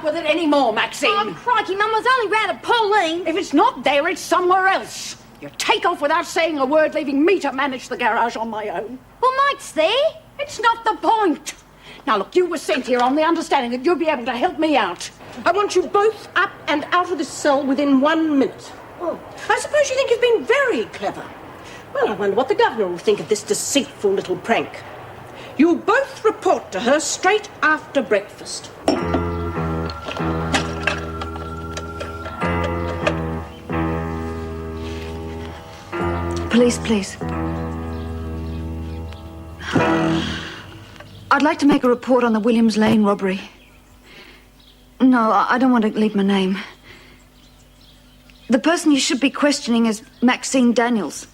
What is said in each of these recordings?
with it anymore, Maxine. Oh, crikey, Mum, I was only round at Pauline. If it's not there, it's somewhere else. You take off without saying a word, leaving me to manage the garage on my own. Well, Mike's there. It's not the point. Now, look, you were sent here on the understanding that you'd be able to help me out. I want you both up and out of this cell within 1 minute. Oh, I suppose you think you've been very clever. Well, I wonder what the governor will think of this deceitful little prank. You'll both report to her straight after breakfast. Police, please. I'd like to make a report on the Williams Lane robbery. No, I don't want to leave my name. The person you should be questioning is Maxine Daniels.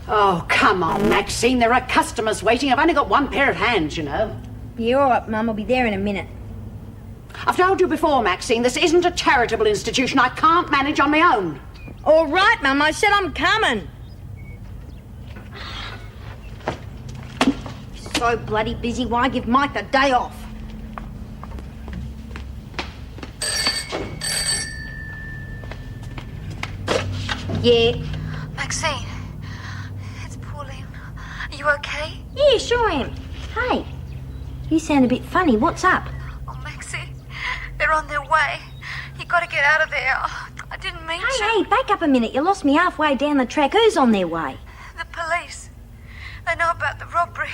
Oh, come on, Maxine. There are customers waiting. I've only got one pair of hands, you know. Yeah, all right, Mum. I'll be there in a minute. I've told you before, Maxine, this isn't a charitable institution. I can't manage on my own. All right, Mum. I said I'm coming. So bloody busy. Why give Mike the day off? Yeah. Maxine, it's Pauline. Are you okay? Yeah, sure am. Hey, you sound a bit funny. What's up? Oh, Maxie, they're on their way. You gotta get out of there. Oh, I didn't mean to. Hey, back up a minute. You lost me halfway down the track. Who's on their way? The police. They know about the robbery.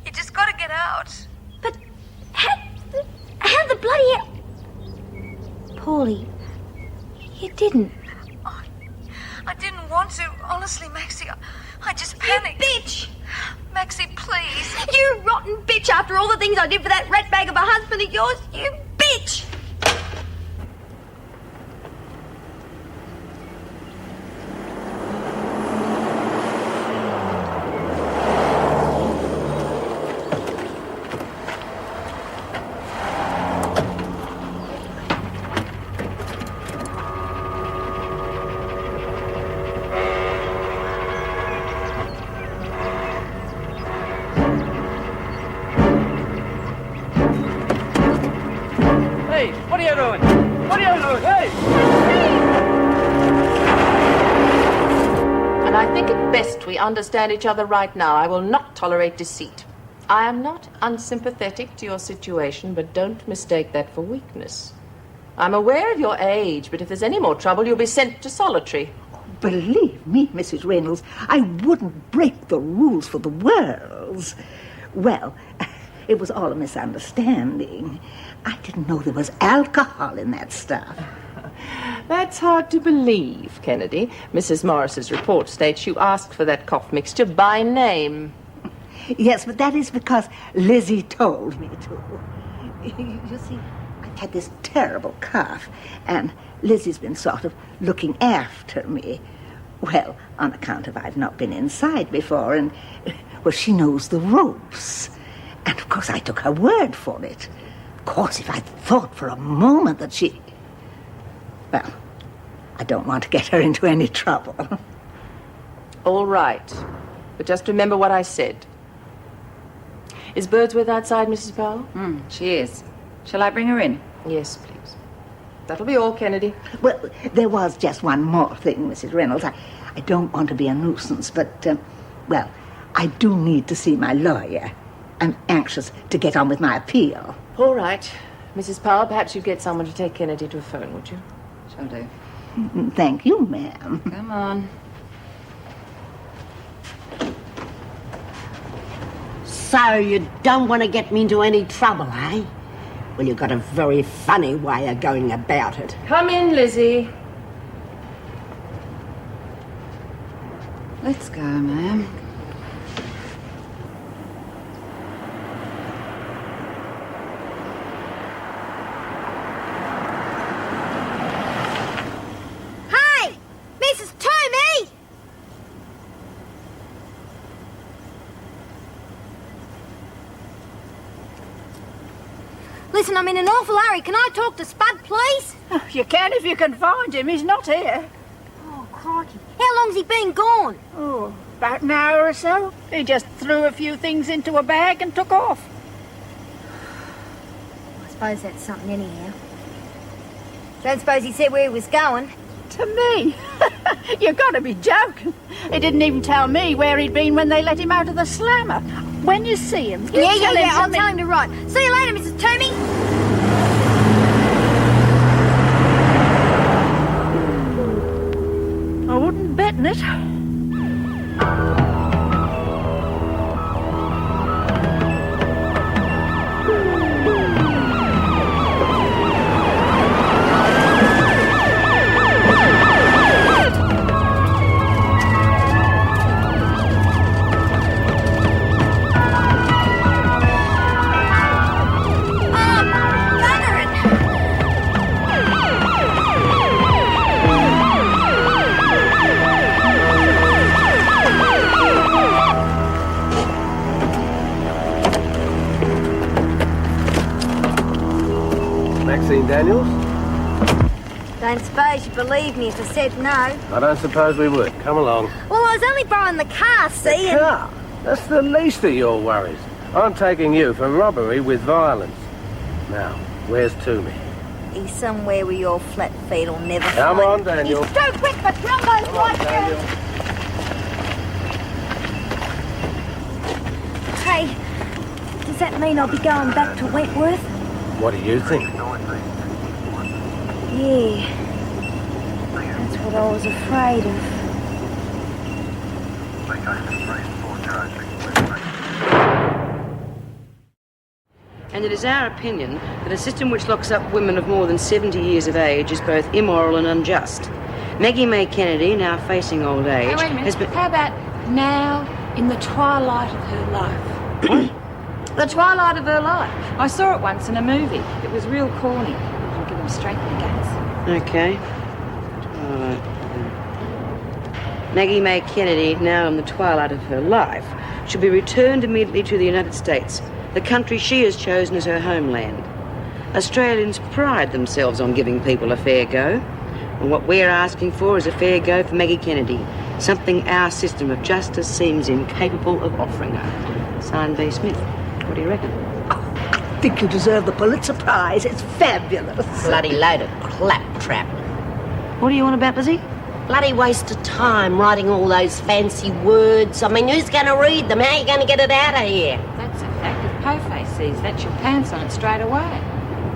You just gotta get out. But how the bloody hell? Paulie, you didn't. I didn't want to. Honestly, Maxie, I just panicked. You bitch! Maxie, please. You rotten bitch, after all the things I did for that ratbag of a husband of yours. You bitch! What are you doing? What are you doing? Hey! And I think it best we understand each other right now. I will not tolerate deceit. I am not unsympathetic to your situation, but don't mistake that for weakness. I'm aware of your age, but if there's any more trouble, you'll be sent to solitary. Believe me, Mrs. Reynolds, I wouldn't break the rules for the world. Well, it was all a misunderstanding. I didn't know there was alcohol in that stuff. That's hard to believe, Kennedy. Mrs. Morris's report states you asked for that cough mixture by name. Yes, but that is because Lizzie told me to. You see, I've had this terrible cough, and Lizzie's been sort of looking after me. Well, on account of I've not been inside before, and, well, she knows the ropes. And, of course, I took her word for it. Of course, if I thought for a moment that she... Well, I don't want to get her into any trouble. All right. But just remember what I said. Is Birdsworth outside, Mrs. Powell? She is. Shall I bring her in? Yes, please. That'll be all, Kennedy. Well, there was just one more thing, Mrs. Reynolds. I don't want to be a nuisance, but, well, I do need to see my lawyer. I'm anxious to get on with my appeal. All right. Mrs. Powell, perhaps you'd get someone to take Kennedy to a phone, would you? Shall do. Thank you, ma'am. Come on. So you don't want to get me into any trouble, eh? Well, you've got a very funny way of going about it. Come in, Lizzie. Let's go, ma'am. Hey! Mrs. Tomey! Listen, I'm in an awful hurry. Can I talk to Spud, please? You can if you can find him. He's not here. Oh, crikey. How long's he been gone? Oh, about an hour or so. He just threw a few things into a bag and took off. I suppose that's something anyhow. Don't suppose he said where he was going? To me? You gotta be joking. He didn't even tell me where he'd been when they let him out of the slammer. When you see him, you Yeah, tell him I'll to tell him to write. See you later, Mrs. Toomey. I wouldn't bet on it. Maxine Daniels? Don't suppose you believe me if I said no. I don't suppose we would. Come along. Well, I was only borrowing the car, see? and- Car? That's the least of your worries. I'm taking you for robbery with violence. Now, where's Toomey? He's somewhere where your flat feet will never Come find on, him. Daniel. He's too quick for Trumbo's like Daniel. Hey, does that mean I'll be going back to Wentworth? What do you think? Yeah. That's what I was afraid of. And it is our opinion that a system which locks up women of more than 70 years of age is both immoral and unjust. Maggie May Kennedy, now facing old age, Hey, wait a minute. has been... How about now in the twilight of her life? The twilight of her life. I saw it once in a movie. It was real corny. I'll give them straight in the guts. Okay. All right. Maggie May Kennedy, now in the twilight of her life, should be returned immediately to the United States, the country she has chosen as her homeland. Australians pride themselves on giving people a fair go, and what we're asking for is a fair go for Maggie Kennedy, something our system of justice seems incapable of offering her. Signed B. Smith. What do you reckon? I think you deserve the Pulitzer Prize. It's fabulous. Bloody load of claptrap. What do you want about, Lizzie? Bloody waste of time writing all those fancy words. I mean, who's going to read them? How are you going to get it out of here? That's a fact. If Po'face sees that, she'll pounce on it straight away.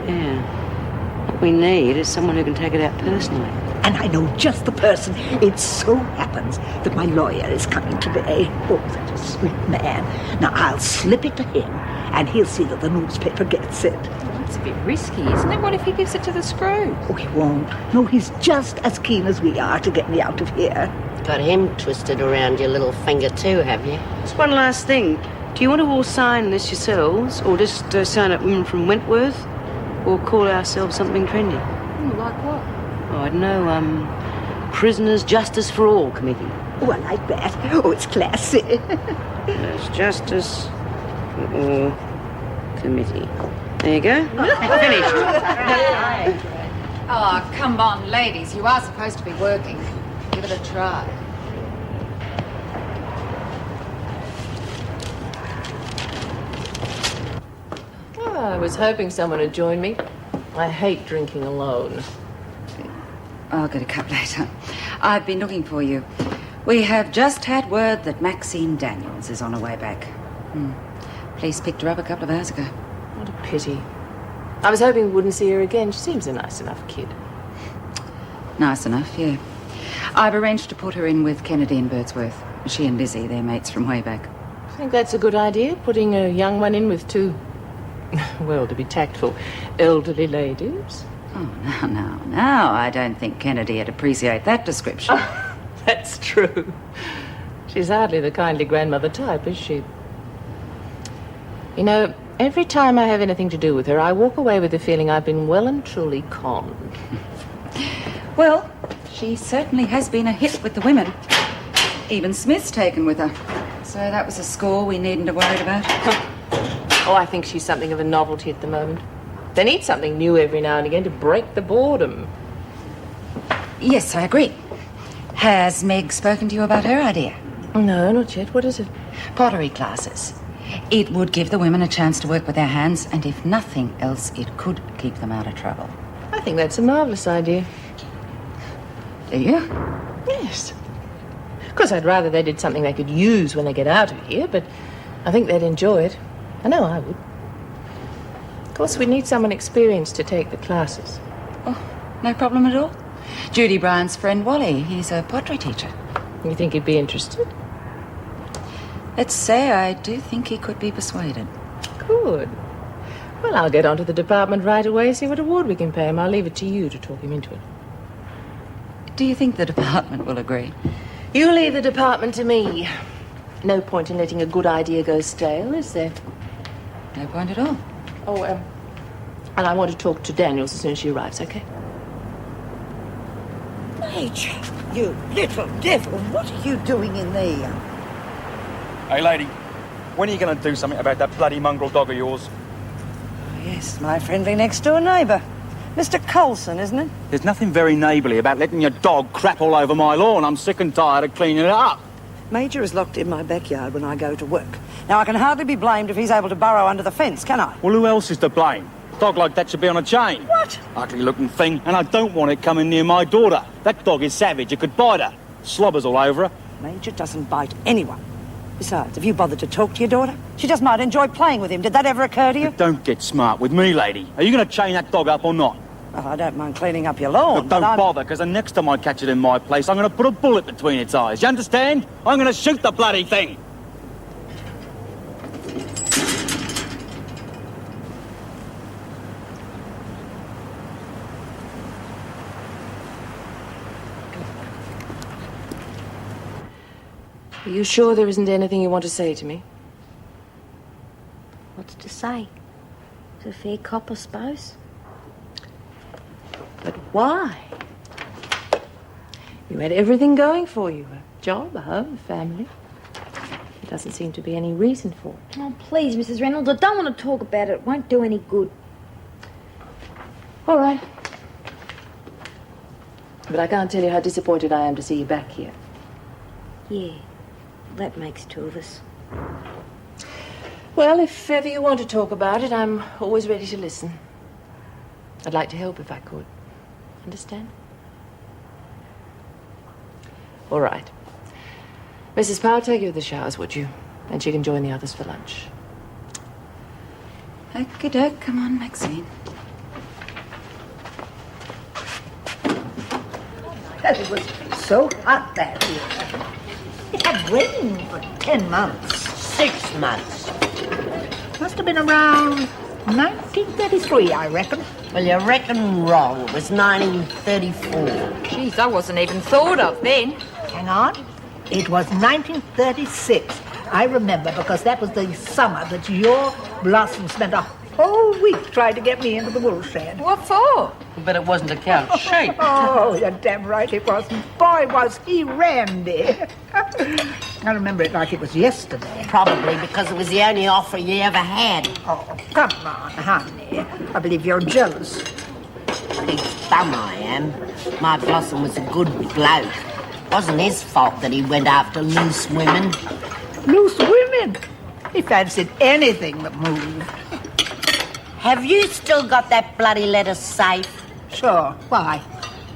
Yeah. What we need is someone who can take it out personally. And I know just the person. It so happens that my lawyer is coming today. Oh, such a sweet man. Now, I'll slip it to him, and he'll see that the newspaper gets it. Well, it's a bit risky, isn't it? What if he gives it to the screws? Oh, he won't. No, he's just as keen as we are to get me out of here. Got him twisted around your little finger too, have you? Just one last thing. Do you want to all sign this yourselves, or just sign up women from Wentworth, or call ourselves something trendy? Like what? Oh, I don't know, Prisoners Justice for All Committee. Oh, I like that. Oh, it's classy. Yes, Justice for All Committee. There you go. Finished. Oh, come on, ladies. You are supposed to be working. Give it a try. Oh, I was hoping someone would join me. I hate drinking alone. I'll get a cup later. I've been looking for you. We have just had word that Maxine Daniels is on her way back. Police picked her up a couple of hours ago. What a pity. I was hoping we wouldn't see her again. She seems a nice enough kid. Nice enough, yeah. I've arranged to put her in with Kennedy and Birdsworth. She and Lizzie, they're mates from way back. I think that's a good idea, putting a young one in with two, well, to be tactful, elderly ladies. Oh, now, I don't think Kennedy'd appreciate that description. That's true. She's hardly the kindly grandmother type, is she? You know, every time I have anything to do with her, I walk away with the feeling I've been well and truly conned. Well, she certainly has been a hit with the women. Even Smith's taken with her. So that was a score we needn't have worried about. Oh, I think she's something of a novelty at the moment. They need something new every now and again to break the boredom. Yes, I agree. Has Meg spoken to you about her idea? No, not yet. What is it? Pottery classes. It would give the women a chance to work with their hands, and if nothing else, it could keep them out of trouble. I think that's a marvellous idea. Do you? Yes. Of course, I'd rather they did something they could use when they get out of here, but I think they'd enjoy it. I know I would. Of course, we'd need someone experienced to take the classes. Oh, no problem at all. Judy Bryan's friend Wally, he's a pottery teacher. You think he'd be interested? Let's say I do think he could be persuaded. Good. Well, I'll get onto the department right away, see what award we can pay him. I'll leave it to you to talk him into it. Do you think the department will agree? You leave the department to me. No point in letting a good idea go stale, is there? No point at all. Oh, and I want to talk to Daniels as soon as she arrives, okay? Major, you little devil, what are you doing in there? Hey, lady, when are you going to do something about that bloody mongrel dog of yours? Yes, my friendly next-door neighbour. Mr. Coulson, isn't it? There's nothing very neighbourly about letting your dog crap all over my lawn. I'm sick and tired of cleaning it up. Major is locked in my backyard when I go to work. Now, I can hardly be blamed if he's able to burrow under the fence, can I? Well, who else is to blame? A dog like that should be on a chain. What? Ugly-looking thing, and I don't want it coming near my daughter. That dog is savage. It could bite her. Slobbers all over her. Major doesn't bite anyone. Besides, have you bothered to talk to your daughter? She just might enjoy playing with him. Did that ever occur to you? Don't get smart with me, lady. Are you going to chain that dog up or not? Well, I don't mind cleaning up your lawn, Look, don't bother, because the next time I catch it in my place, I'm going to put a bullet between its eyes. You understand? I'm going to shoot the bloody thing. Are you sure there isn't anything you want to say to me? What's to say? It's a fair cop, I suppose. But why? You had everything going for you. A job, a home, a family. There doesn't seem to be any reason for it. Oh, please, Mrs. Reynolds, I don't want to talk about it. It won't do any good. All right. But I can't tell you how disappointed I am to see you back here. Yeah, that makes two of us. Well, if ever you want to talk about it, I'm always ready to listen. I'd like to help if I could. Understand? All right. Mrs. Powell, take you to the showers, would you? And she can join the others for lunch. Okey-doke. Come on, Maxine. It was so hot that year. It had rained for 10 months. 6 months. Must have been around 1933, I reckon. Well, you reckon wrong. It was 1934. Jeez, I wasn't even thought of then. Hang on. It was 1936. I remember because that was the summer that your Blossom spent a whole week trying to get me into the wool shed. What for? But it wasn't to count sheep. Oh, you're damn right it wasn't. Boy, was he randy. I remember it like it was yesterday. Probably because it was the only offer you ever had. Oh, come on, honey. I believe you're jealous. Big thumb I am. My Blossom was a good bloke. Wasn't his fault that he went after loose women. Loose women? He fancied anything that moved. Have you still got that bloody letter safe? Sure. Why?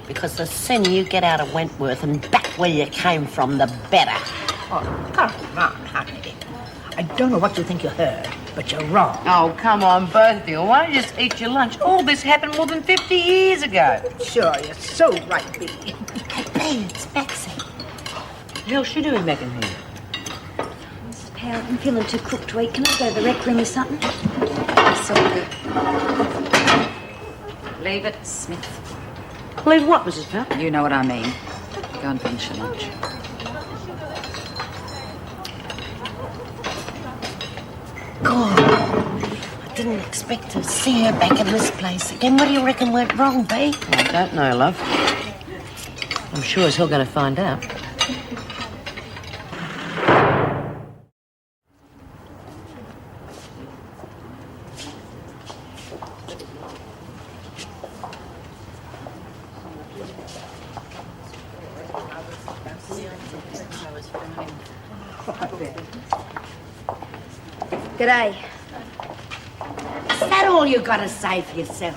Because the sooner you get out of Wentworth and back where you came from, the better. Oh, come on, honey. I don't know what you think you heard, but you're wrong. Oh, come on, both of you. Why don't you just eat your lunch? All this happened more than 50 years ago. Sure, you're so right, Bee. Hey, Bee, it's Maxie. How's she doing back in here? Mrs. Powell, I'm feeling too crook to eat. Can I go to the rec room or something? Sorry. Leave it, Smith. Leave what, Mrs. Powell? You know what I mean. Go and finish your lunch. God, I didn't expect to see her back in this place again. What do you reckon went wrong, Bee? I don't know, love. I'm sure as hell going to find out. G'day. Is that all you got to say for yourself?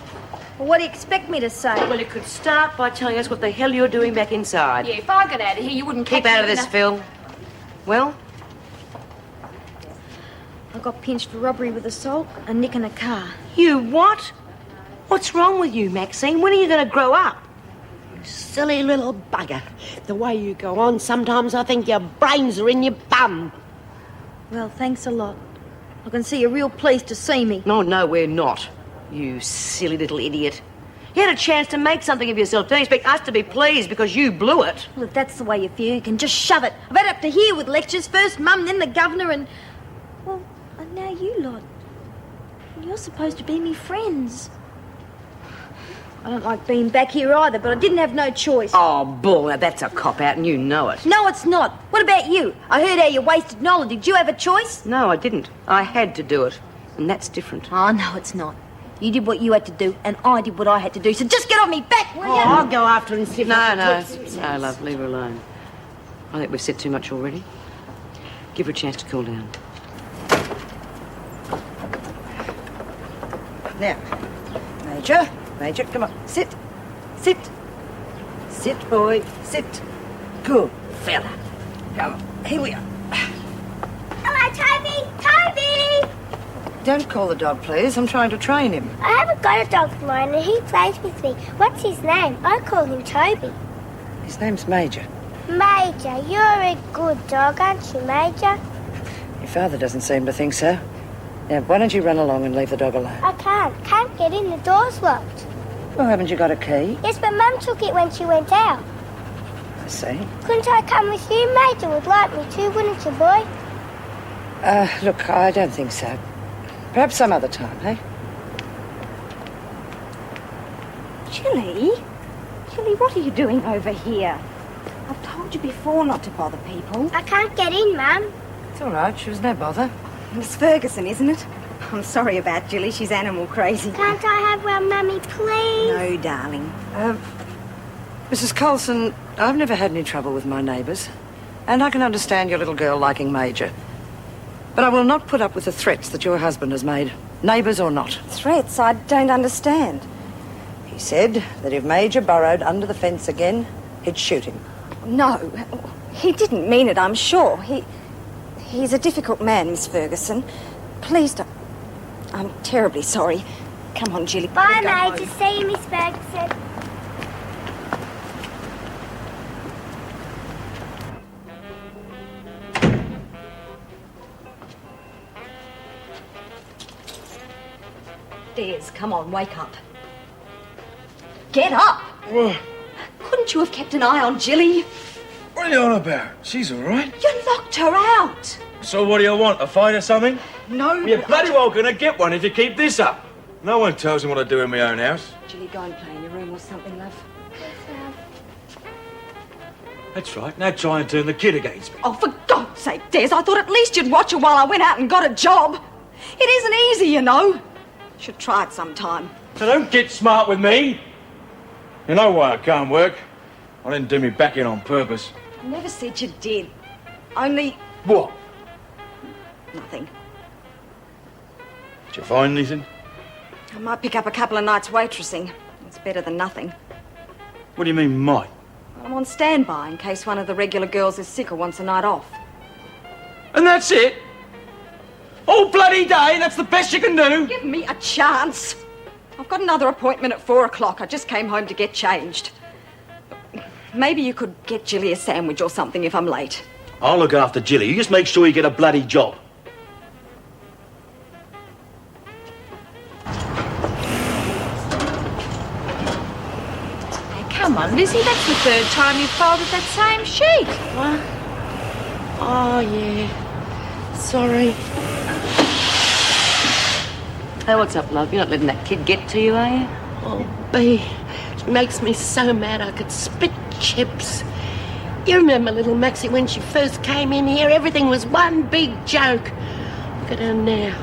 Well, what do you expect me to say? Well, you could start by telling us what the hell you're doing back inside. Yeah, if I got out of here, you wouldn't Keep out of this, Phil. Well? I got pinched for robbery with assault and nicking a car. You what? What's wrong with you, Maxine? When are you going to grow up? Silly little bugger. The way you go on, sometimes I think your brains are in your bum. Well, thanks a lot. I can see you're real pleased to see me. No, we're not. You silly little idiot. You had a chance to make something of yourself. Don't expect us to be pleased because you blew it. Well, if that's the way you feel, you can just shove it. I've had up to here with lectures. First Mum, then the Governor, and... Well, and now you lot. You're supposed to be me friends. I don't like being back here either, but I didn't have no choice. Oh, bull. Now, that's a cop-out and you know it. No, it's not. What about you? I heard how you wasted knowledge. Did you have a choice? No, I didn't. I had to do it. And that's different. Oh, no, it's not. You did what you had to do, and I did what I had to do. So just get off me back, will you? I'll go after her and see if I No, can put no, love, leave her alone. I think we've said too much already. Give her a chance to cool down. Now, Major, come on. Sit. Sit, boy, sit. Good fella. Come on, here we are. Hello, Toby! Don't call the dog, please. I'm trying to train him. I haven't got a dog of mine and he plays with me. What's his name? I call him Toby. His name's Major. Major, you're a good dog, aren't you, Major? Your father doesn't seem to think so. Now, why don't you run along and leave the dog alone? I can't get in, the door's locked. Well, haven't you got a key? Yes, but Mum took it when she went out. I see. Couldn't I come with you? Major would like me to, wouldn't you, boy? Look, I don't think so. Perhaps some other time, eh? Chilly, what are you doing over here? I've told you before not to bother people. I can't get in, Mum. It's all right. She was no bother. Miss Ferguson, isn't it? I'm sorry about Jilly. She's animal crazy. Can't I have one, Mummy, please? No, darling. Mrs. Colson, I've never had any trouble with my neighbours. And I can understand your little girl liking Major. But I will not put up with the threats that your husband has made, neighbours or not. Threats? I don't understand. He said that if Major burrowed under the fence again, he'd shoot him. No, he didn't mean it, I'm sure. He's a difficult man, Miss Ferguson. Please don't... I'm terribly sorry. Come on, Jilly. Bye, Major. See you, Miss Ferguson. Des, come on, wake up. Get up! What? Couldn't you have kept an eye on Jilly? What are you on about? She's all right. You locked her out. So what do you want, a fight or something? No. You're bloody well gonna get one if you keep this up. No one tells me what to do in my own house. Jilly, go and play in your room or something, love. That's right. Now try and turn the kid against me. Oh, for God's sake, Des, I thought at least you'd watch her while I went out and got a job. It isn't easy, you know. Should try it sometime. So don't get smart with me. You know why I can't work. I didn't do me back in on purpose. I never said you did. Only... What? Nothing. Did you find anything? I might pick up a couple of nights waitressing. It's better than nothing. What do you mean, might? I'm on standby in case one of the regular girls is sick or wants a night off. And that's it? All bloody day? That's the best you can do? Give me a chance. I've got another appointment at 4 o'clock. I just came home to get changed. Maybe you could get Jilly a sandwich or something if I'm late. I'll look after Jilly. You just make sure you get a bloody job. Hey, come on, Lizzie, that's the third time you've folded that same sheet. What? Oh, yeah. Sorry. Hey, what's up, love? You're not letting that kid get to you, are you? Oh, B, it makes me so mad I could spit chips. You remember little Maxie when she first came in here? Everything was one big joke. Look at her now.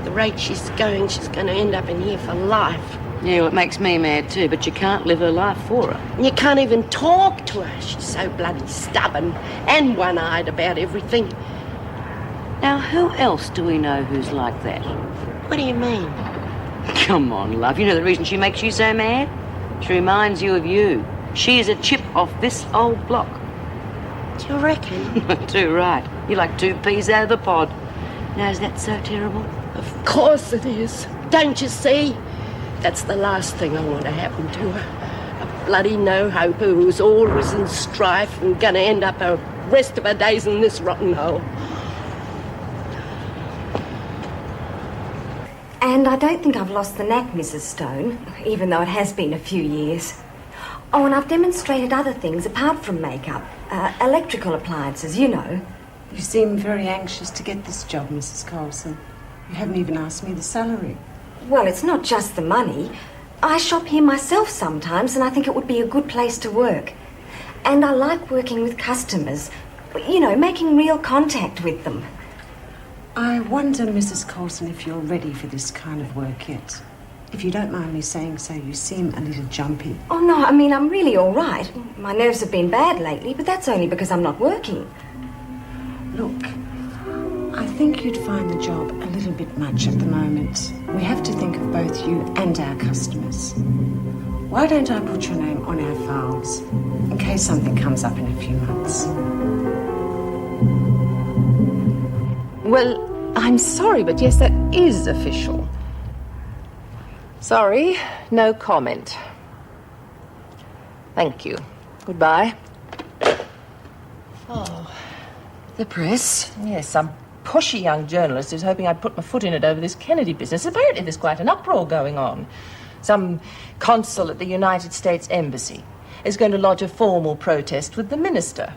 The rate she's going to end up in here for life. Yeah, well, it makes me mad too, but you can't live her life for her. And you can't even talk to her. She's so bloody stubborn and one-eyed about everything. Now, who else do we know who's like that? What do you mean? Come on, love. You know the reason she makes you so mad? She reminds you of you. She is a chip off this old block. Do you reckon? Too right. You're like 2 peas out of the pod. Now, is that so terrible? Of course it is. Don't you see? That's the last thing I want to happen to her. A bloody no-hoper who's always in strife and gonna end up the rest of her days in this rotten hole. And I don't think I've lost the knack, Mrs. Stone, even though it has been a few years. Oh, and I've demonstrated other things apart from makeup. Electrical appliances, you know. You seem very anxious to get this job, Mrs. Coulson. You haven't even asked me the salary. Well, it's not just the money. I shop here myself sometimes, and I think it would be a good place to work. And I like working with customers. You know, making real contact with them. I wonder, Mrs. Coulson, if you're ready for this kind of work yet. If you don't mind me saying so, you seem a little jumpy. Oh, no, I mean, I'm really all right. My nerves have been bad lately, but that's only because I'm not working. Look, I think you'd find the job a little bit much at the moment. We have to think of both you and our customers. Why don't I put your name on our files, in case something comes up in a few months? Well, I'm sorry, but yes, that is official. Sorry, no comment. Thank you. Goodbye. Oh, the press? Yes, some pushy young journalist who's hoping I'd put my foot in it over this Kennedy business. Apparently there's quite an uproar going on. Some consul at the United States Embassy is going to lodge a formal protest with the minister.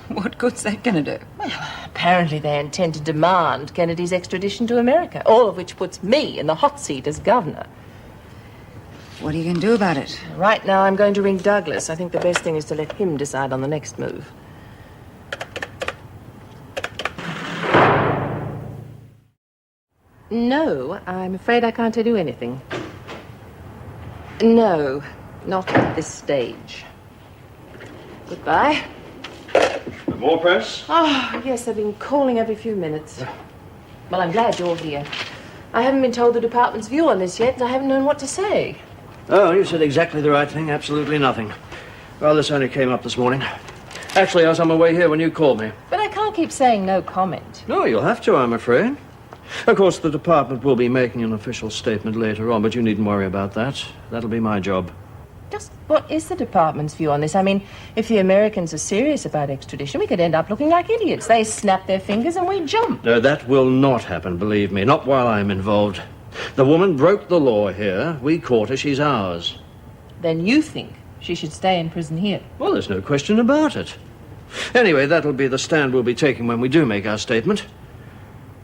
What good's that going to do? Well, apparently they intend to demand Kennedy's extradition to America, all of which puts me in the hot seat as governor. What are you going to do about it? Right now I'm going to ring Douglas. I think the best thing is to let him decide on the next move. No, I'm afraid I can't tell you anything. No, not at this stage. Goodbye. More press? Oh, yes, they've been calling every few minutes. Well, I'm glad you're here. I haven't been told the department's view on this yet, and I haven't known what to say. Oh, you said exactly the right thing, absolutely nothing. Well, this only came up this morning. Actually, I was on my way here when you called me. But I can't keep saying no comment. No, you'll have to, I'm afraid. Of course, the department will be making an official statement later on, but you needn't worry about that. That'll be my job. Just what is the department's view on this? I mean, if the Americans are serious about extradition, we could end up looking like idiots. They snap their fingers and we jump. No, that will not happen, believe me. Not while I'm involved. The woman broke the law here. We caught her. She's ours. Then you think she should stay in prison here? Well, there's no question about it. Anyway, that'll be the stand we'll be taking when we do make our statement.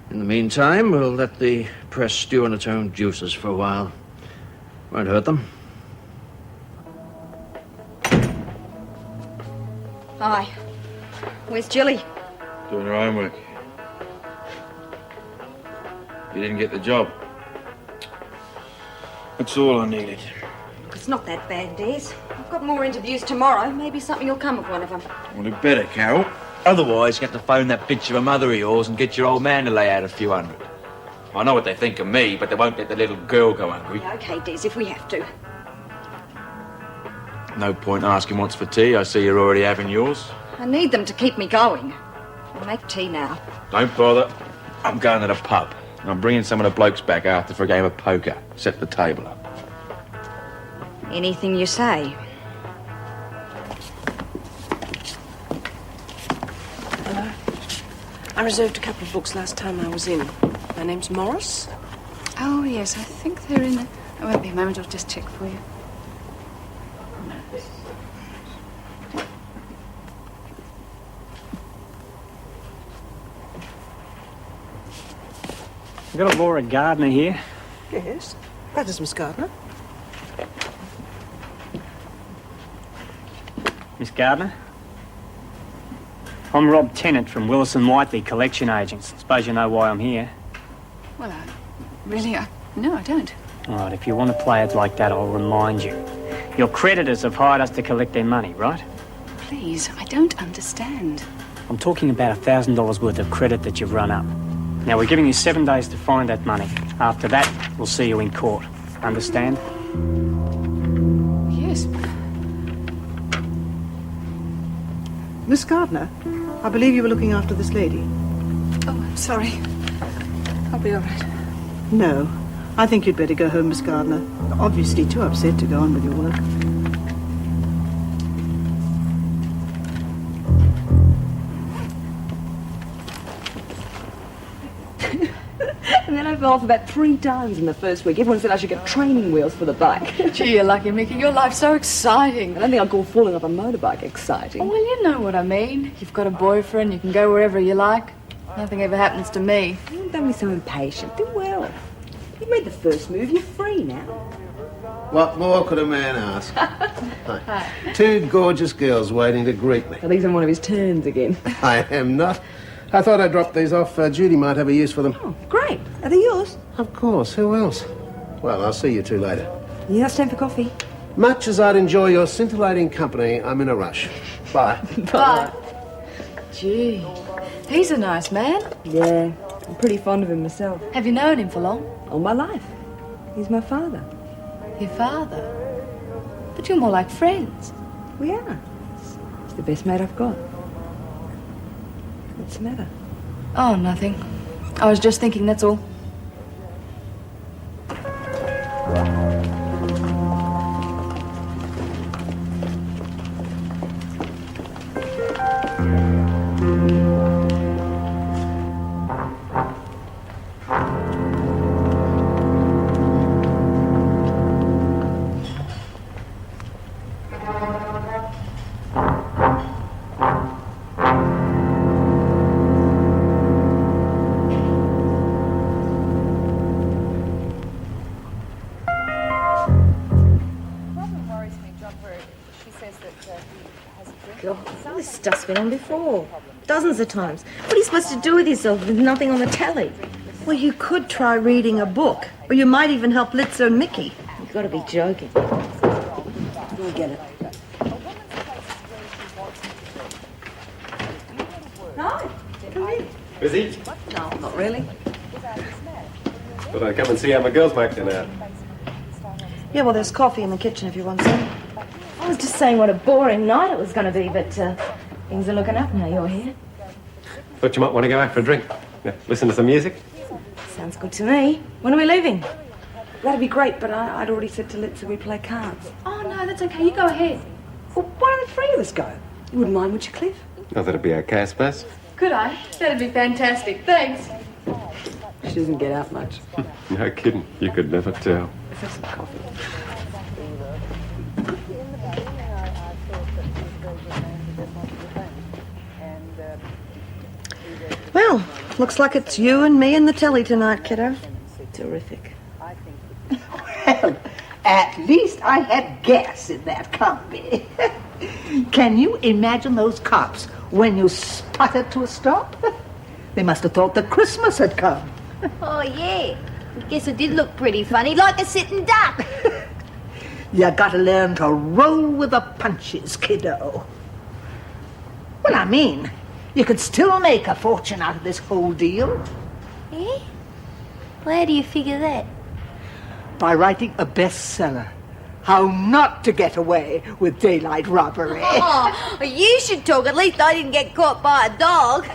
In the meantime, we'll let the press stew on its own juices for a while. Won't hurt them. Hi. Where's Jilly? Doing her homework. You didn't get the job. That's all I needed. Look, it's not that bad, Des. I've got more interviews tomorrow. Maybe something will come of one of them. Well, it better, Carol. Otherwise, you have to phone that bitch of a mother of yours and get your old man to lay out a few hundred. I know what they think of me, but they won't let the little girl go hungry. Yeah, OK, Des, if we have to. No point asking what's for tea. I see you're already having yours. I need them to keep me going. I'll make tea now. Don't bother. I'm going to the pub. I'm bringing some of the blokes back after for a game of poker. Set the table up. Anything you say. Hello. I reserved a couple of books last time I was in. My name's Morris. Oh, yes, I think they're in the... It won't be a moment, I'll just check for you. We've got a Laura Gardner here. Yes, that is Miss Gardner. Miss Gardner? I'm Rob Tennant from Willis & Whiteley Collection Agents. Suppose you know why I'm here. Well, no, I don't. All right, if you want to play it like that, I'll remind you. Your creditors have hired us to collect their money, right? Please, I don't understand. I'm talking about $1,000 worth of credit that you've run up. Now, we're giving you 7 days to find that money. After that, we'll see you in court. Understand? Yes. Miss Gardner, I believe you were looking after this lady. Oh, I'm sorry. I'll be all right. No, I think you'd better go home, Miss Gardner. You're obviously too upset to go on with your work. And then I fell off about 3 times in the first week. Everyone said I should get training wheels for the bike. Gee, you're lucky, Mickey. Your life's so exciting. I don't think I'd call falling off a motorbike exciting. Well, you know what I mean. You've got a boyfriend, you can go wherever you like. Nothing ever happens to me. Don't be so impatient. Do well. You made the first move. You're free now. What more could a man ask? Hi. 2 gorgeous girls waiting to greet me. I think he's on one of his turns again. I am not. I thought I'd drop these off. Judy might have a use for them. Oh, great. Are they yours? Of course. Who else? Well, I'll see you 2 later. Yeah, it's time for coffee. Much as I'd enjoy your scintillating company, I'm in a rush. Bye. Bye. Gee, he's a nice man. Yeah, I'm pretty fond of him myself. Have you known him for long? All my life. He's my father. Your father? But you're more like friends. We are. He's the best mate I've got. What's the matter? Oh, nothing. I was just thinking, that's all. This stuff's been on before. Dozens of times. What are you supposed to do with yourself with nothing on the telly? Well, you could try reading a book. Or you might even help Litza and Mickey. You've got to be joking. Go get it. No, come in. Busy? No, not really. Thought I'd come and see how my girls are acting out. Yeah, well, there's coffee in the kitchen if you want some. I was just saying what a boring night it was going to be, but things are looking up now you're here. Thought you might want to go out for a drink. Yeah, listen to some music. Sounds good to me. When are we leaving? That'd be great, but I'd already said to Litza we'd play cards. Oh, no, that's okay. You go ahead. Well, why don't the 3 of us go? You wouldn't mind, would you, Cliff? Oh, that'd be okay, I suppose. Could I? That'd be fantastic. Thanks. She doesn't get out much. No kidding. You could never tell. Let's have some coffee. Well, looks like it's you and me and the telly tonight, kiddo. Terrific. Well, at least I had gas in that combi. Can you imagine those cops when you sputtered to a stop? They must have thought that Christmas had come. Oh, yeah. I guess it did look pretty funny, like a sitting duck. You gotta learn to roll with the punches, kiddo. Well, I mean, you could still make a fortune out of this whole deal. Eh? Where do you figure that? By writing a bestseller. How not to get away with daylight robbery. Oh, you should talk. At least I didn't get caught by a dog.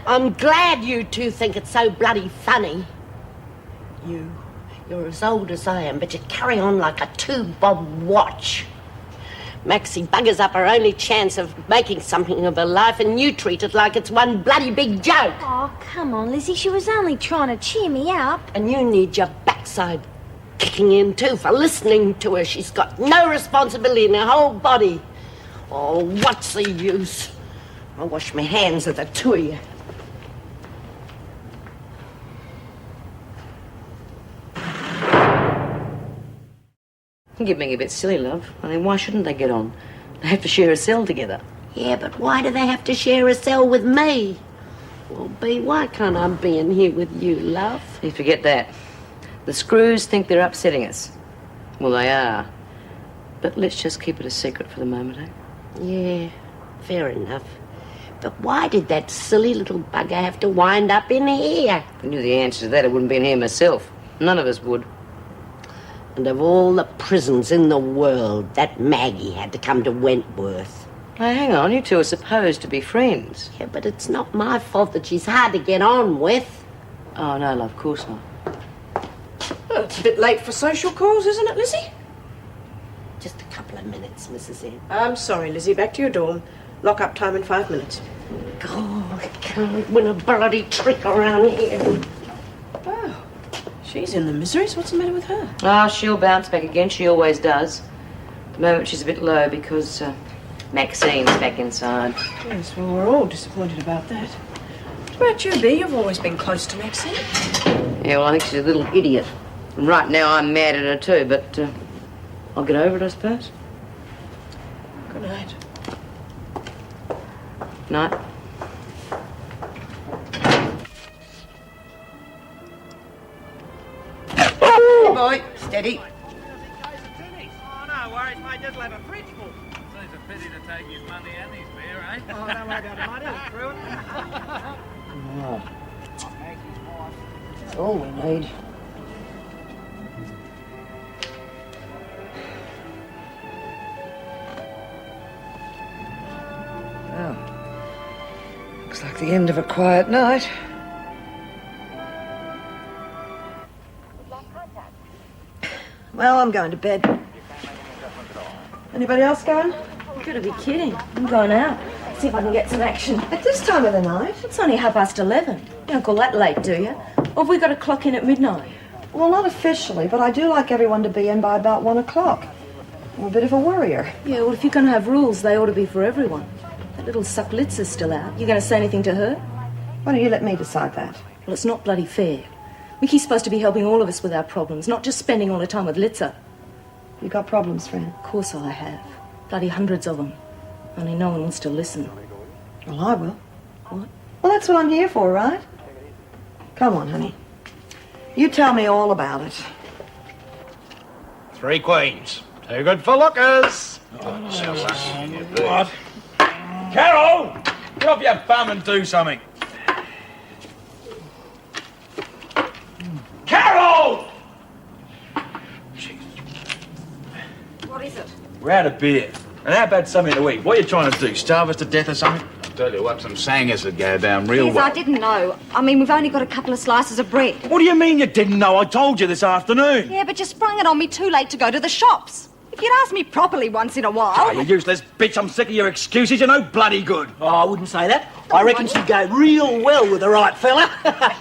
I'm glad you 2 think it's so bloody funny. You're as old as I am, but you carry on like a 2-bob watch. Maxie buggers up her only chance of making something of her life, and you treat it like it's one bloody big joke. Oh, come on, Lizzie. She was only trying to cheer me up. And you need your backside kicking in too for listening to her. She's got no responsibility in her whole body. Oh, what's the use? I'll wash my hands of the 2 of you. You're being a bit silly, love. I mean, why shouldn't they get on? They have to share a cell together. Yeah, but why do they have to share a cell with me? Well, B, why can't I be in here with you, love? You forget that. The screws think they're upsetting us. Well, they are. But let's just keep it a secret for the moment, eh? Yeah, fair enough. But why did that silly little bugger have to wind up in here? If I knew the answer to that, I wouldn't be in here myself. None of us would. And of all the prisons in the world, that Maggie had to come to Wentworth. Hey, hang on, you two are supposed to be friends. Yeah, but it's not my fault that she's hard to get on with. Oh, no, love, of course not. Well, it's a bit late for social calls, isn't it, Lizzie? Just a couple of minutes, Mrs. N. I'm sorry, Lizzie. Back to your dorm. Lock-up time in 5 minutes. God, I can't win a bloody trick around here. Oh, she's in the miseries. What's the matter with her? Oh, she'll bounce back again. She always does. At the moment, she's a bit low because Maxine's back inside. Yes, well, we're all disappointed about that. What about you, B? You've always been close to Maxine. Yeah, well, I think she's a little idiot. And right now, I'm mad at her too, but I'll get over it, I suppose. Good night. Night. Hey, boy. Steady. Oh, no worries, mate. Just have a fridge full. Seems a pity to take his money and his beer, eh? Oh, don't worry about it, mate. He'll through it. That's all we need. Well, looks like the end of a quiet night. Well, I'm going to bed. Anybody else going? You gotta be kidding. I'm going out. See if I can get some action. At this time of the night? It's only 11:30. You don't call that late, do you? Or have we got to clock in at midnight? Well, not officially, but I do like everyone to be in by about 1 o'clock. I'm a bit of a worrier. Yeah, well, if you're going to have rules, they ought to be for everyone. That little Sucklitza's still out. You going to say anything to her? Why don't you let me decide that? Well, it's not bloody fair. Mickey's supposed to be helping all of us with our problems, not just spending all the time with Litza. You got problems, friend? Of course I have. Bloody hundreds of them. Only no one wants to listen. Well, I will. What? Well, that's what I'm here for, right? Come on, honey. You tell me all about it. 3 queens. Too good for lookers. Oh, so lucky. What? Carol! Get off your bum and do something. Carol! What is it? We're out of beer. And how about something to eat? What are you trying to do? Starve us to death or something? I'll tell you what, some sangers would go down real Yes, well. I didn't know. I mean, we've only got a couple of slices of bread. What do you mean you didn't know? I told you this afternoon. Yeah, but you sprung it on me too late to go to the shops. If you'd asked me properly once in a while... Oh, you useless bitch. I'm sick of your excuses. You're no bloody good. Oh, I wouldn't say that. I reckon she'd go real well with the right fella.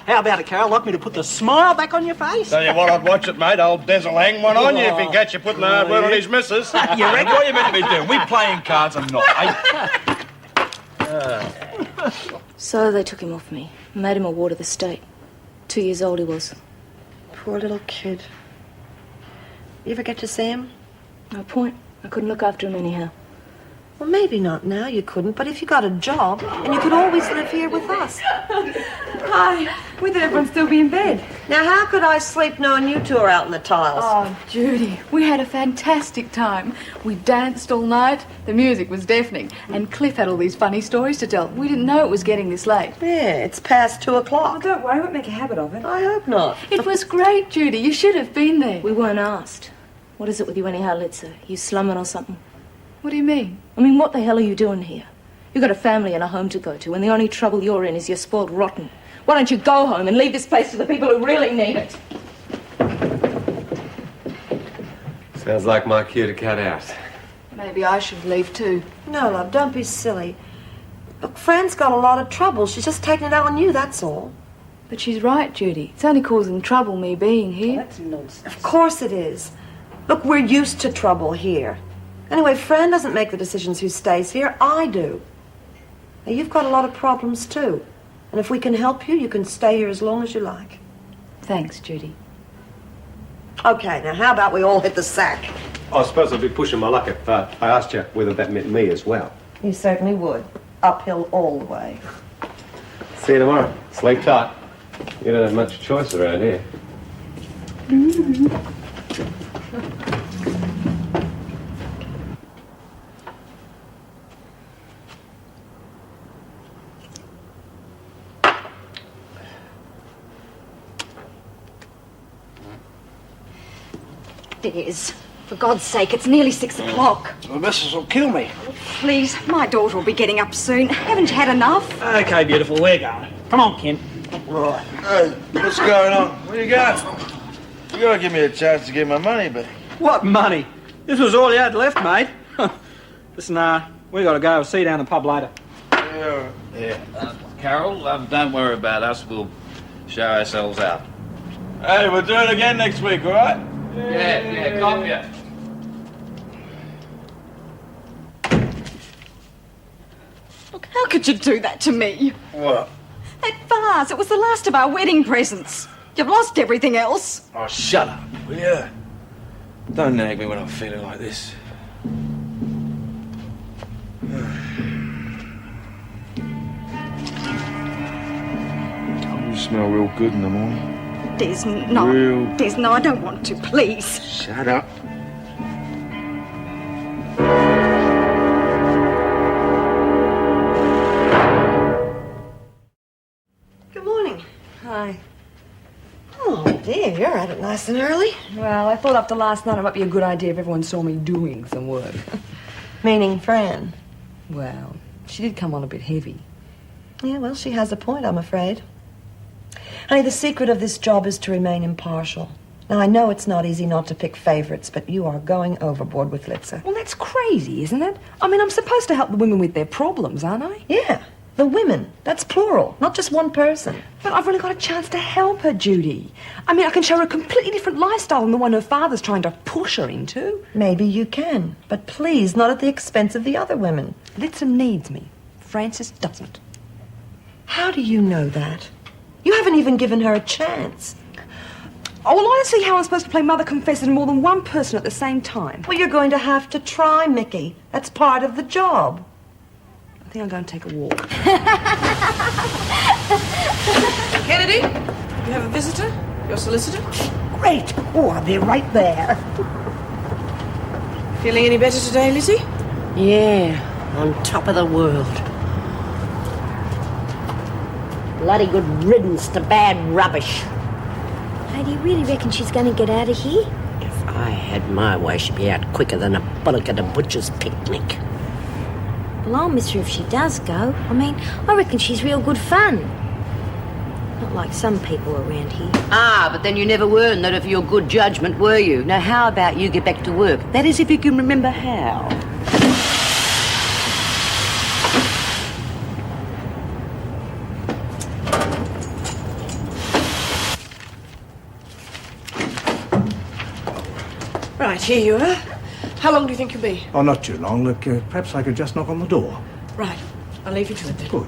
How about it, Carol? Like me to put the smile back on your face? Tell you what, I'd watch it, mate. Old Dezz'll hang one on you if he gets you putting a hard word on his missus. You reckon? What are you meant to be doing? We playing cards or not, eh? So they took him off me. Made him a ward of the state. 2 years old he was. Poor little kid. You ever get to see him? No point. I couldn't look after him anyhow. Well, maybe not now, you couldn't, but if you got a job, and you could always live here with us. Hi. We thought everyone'd still be in bed. Now, how could I sleep knowing you two are out in the tiles? Oh, Judy, we had a fantastic time. We danced all night, the music was deafening, and Cliff had all these funny stories to tell. We didn't know it was getting this late. Yeah, it's past 2 o'clock. Oh, don't worry, we won't make a habit of it. I hope not. It was great, Judy. You should have been there. We weren't asked. What is it with you anyhow, Litza? You slumming or something? What do you mean? I mean, what the hell are you doing here? You've got a family and a home to go to, and the only trouble you're in is you're spoiled rotten. Why don't you go home and leave this place to the people who really need it? Sounds like my cue to cut out. Maybe I should leave too. No, love, don't be silly. Look, Fran's got a lot of trouble. She's just taking it out on you, that's all. But she's right, Judy. It's only causing trouble me being here. That's nonsense. Of course it is. Look, we're used to trouble here. Anyway, Fran doesn't make the decisions who stays here. I do. Now, you've got a lot of problems, too. And if we can help you, you can stay here as long as you like. Thanks, Judy. Okay, now how about we all hit the sack? I suppose I'd be pushing my luck if I asked you whether that meant me as well. You certainly would. Uphill all the way. See you tomorrow. Sleep tight. You don't have much choice around here. Des, for God's sake, it's nearly 6 o'clock. The missus will kill me. Please, my daughter will be getting up soon. Haven't you had enough? Okay, beautiful, we're going. Come on, Ken. Right. Hey, what's going on? Where you going? You gotta give me a chance to get my money back. What money? This was all you had left, mate. Listen, we gotta go. See you down the pub later. Yeah. Carol, don't worry about us. We'll show ourselves out. Hey, we'll do it again next week, all right? Yeah, copy ya. Look, how could you do that to me? What? That vase, it was the last of our wedding presents. You've lost everything else. Oh, shut up, will you? Don't nag me when I'm feeling like this. You smell real good in the morning. Des, no. Real... Des, no, I don't want to, please. Shut up. Good morning. Hi. Oh, dear, you're at it nice and early. Well, I thought after last night it might be a good idea if everyone saw me doing some work. Meaning Fran. Well, she did come on a bit heavy. Yeah, well, she has a point, I'm afraid. Honey, the secret of this job is to remain impartial. Now, I know it's not easy not to pick favorites, but you are going overboard with Litza. Well, that's crazy, isn't it? I mean, I'm supposed to help the women with their problems, aren't I? Yeah, the women. That's plural, not just one person. But I've really got a chance to help her, Judy. I mean, I can show her a completely different lifestyle than the one her father's trying to push her into. Maybe you can, but please, not at the expense of the other women. Litza needs me. Frances doesn't. How do you know that? You haven't even given her a chance. Oh, well, I don't see how I'm supposed to play Mother Confessor to more than one person at the same time. Well, you're going to have to try, Mickey. That's part of the job. I think I'm going to take a walk. Kennedy, you have a visitor? Your solicitor? Great. Oh, I'll be right there. Feeling any better today, Lizzie? Yeah, on top of the world. Bloody good riddance to bad rubbish. Hey, do you really reckon she's going to get out of here? If I had my way, she'd be out quicker than a bullock at a butcher's picnic. Well, I'll miss her if she does go. I mean, I reckon she's real good fun. Not like some people around here. Ah, but then you never were not of your good judgment, were you? Now, how about you get back to work? That is, if you can remember how. Right, here you are. How long do you think you'll be? Oh, not too long. Look, perhaps I could just knock on the door. Right, I'll leave you to it then. Good.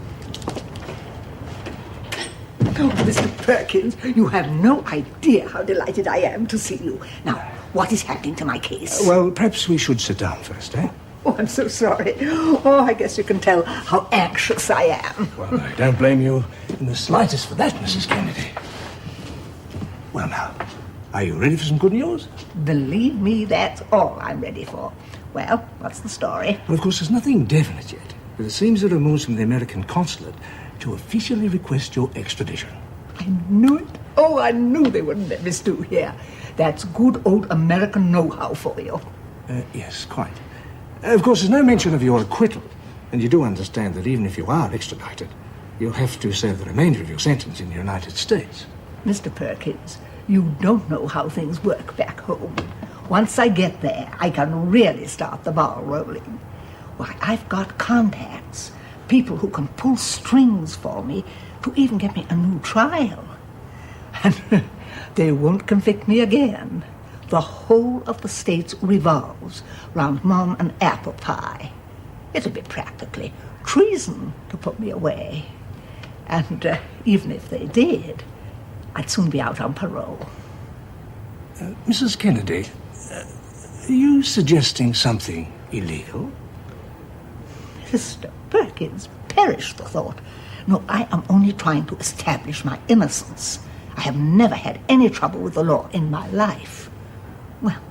Oh, Mr. Perkins, you have no idea how delighted I am to see you. Now, what is happening to my case? Well, perhaps we should sit down first, eh? Oh, I'm so sorry. Oh, I guess you can tell how anxious I am. Well, I don't blame you in the slightest for that, Mrs. Kennedy. Well, now, are you ready for some good news? Believe me, that's all I'm ready for. Well, what's the story? Well, of course, there's nothing definite yet, but it seems there are moves from the American consulate to officially request your extradition. I knew it. Oh, I knew they wouldn't let me stew here. That's good old American know-how for you. Yes, quite. Of course, there's no mention of your acquittal, and you do understand that even if you are extradited, you'll have to serve the remainder of your sentence in the United States. Mr. Perkins, you don't know how things work back home. Once I get there, I can really start the ball rolling. Why, I've got contacts, people who can pull strings for me to even get me a new trial. And they won't convict me again. The whole of the States revolves round mom and apple pie. It'll be practically treason to put me away. And even if they did, I'd soon be out on parole. Mrs. Kennedy, are you suggesting something illegal? Mr. Perkins, perish the thought. No, I am only trying to establish my innocence. I have never had any trouble with the law in my life. Well,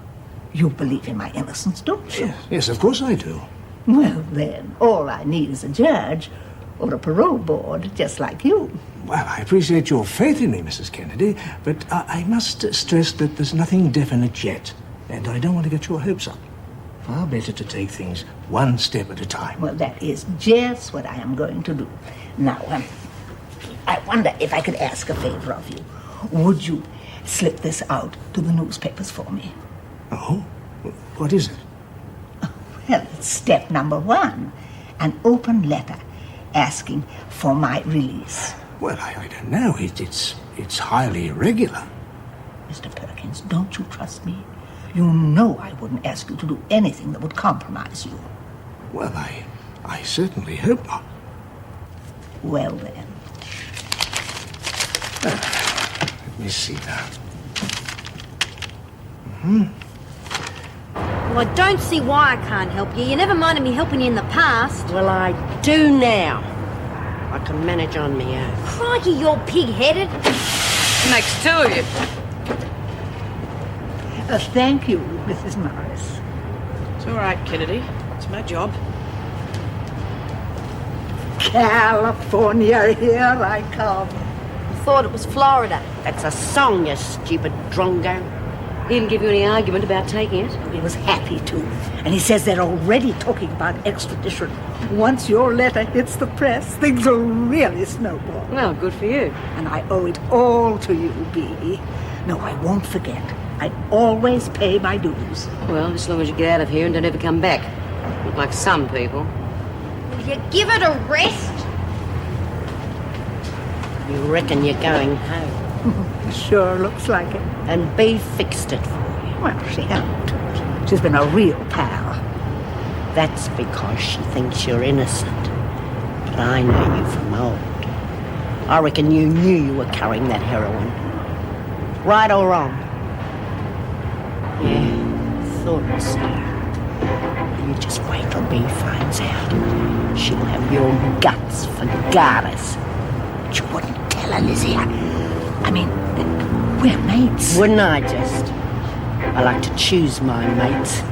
you believe in my innocence, don't you? Yes, of course I do. Well, then, all I need is a judge or a parole board, just like you. Well, I appreciate your faith in me, Mrs. Kennedy, but I must stress that there's nothing definite yet. And I don't want to get your hopes up. Far better to take things one step at a time. Well, that is just what I am going to do. Now, I wonder if I could ask a favor of you. Would you slip this out to the newspapers for me? Oh? What is it? Well, it's step number 1. An open letter asking for my release. Well, I don't know. It's highly irregular. Mr. Perkins, don't you trust me? You know I wouldn't ask you to do anything that would compromise you. Well, I certainly hope not. Well, then. Let me see now. Well, I don't see why I can't help you. You never minded me helping you in the past. Well, I do now. I can manage on me own. Crikey, you're pig-headed. Makes 2 of you. Thank you, Mrs. Morris. It's all right, Kennedy. It's my job. California, here I come. I thought it was Florida. That's a song, you stupid drongo. He didn't give you any argument about taking it? He was happy to. And he says they're already talking about extradition. Once your letter hits the press, things will really snowball. Well, good for you. And I owe it all to you, Bee. No, I won't forget. I always pay my dues. Well, as long as you get out of here and don't ever come back. Not like some people. Will you give it a rest? You reckon you're going home? Sure looks like it. And Bee fixed it for you. Well, she helped. She's been a real pal. That's because she thinks you're innocent. But I know you from old. I reckon you knew you were carrying that heroin. Right or wrong? Yeah, thought so. You just wait till Bee finds out. She'll have your guts for garters. But you wouldn't tell her, Lizzie. I mean, we're mates. Wouldn't I just? I like to choose my mates.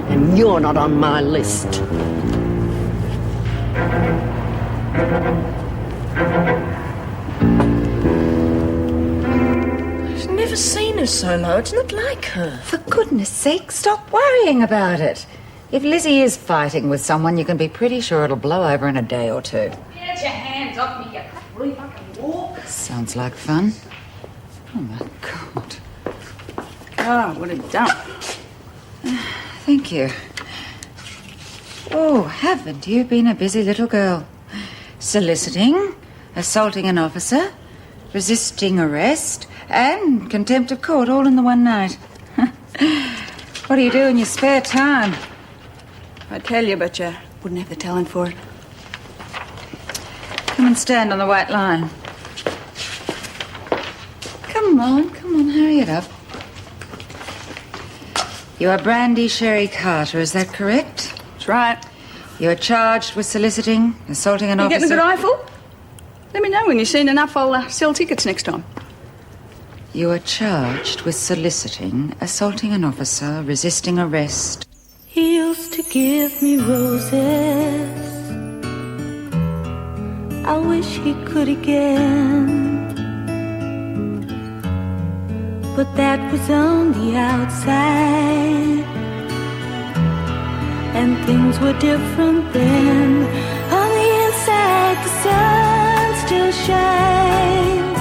And you're not on my list. I've never seen her so low. It's not like her. For goodness sake, stop worrying about it. If Lizzie is fighting with someone, you can be pretty sure it'll blow over in a day or 2. Get your hands off me, you creep. I can walk. Sounds like fun. Oh, my God. God, what a dump. Thank you. Oh, haven't you been a busy little girl? Soliciting, assaulting an officer, resisting arrest, and contempt of court all in the one night. What do you do in your spare time? I'd tell you, but you wouldn't have the talent for it. Come and stand on the white line. Come on, hurry it up. You are Brandy Sherry Carter, is that correct? That's right. You are charged with soliciting, assaulting an You officer... getting a good eyeful? Let me know when you've seen enough. I'll sell tickets next time. You are charged with soliciting, assaulting an officer, resisting arrest. He used to give me roses. I wish he could again. But that was on the outside, and things were different then. On the inside, the sun still shines.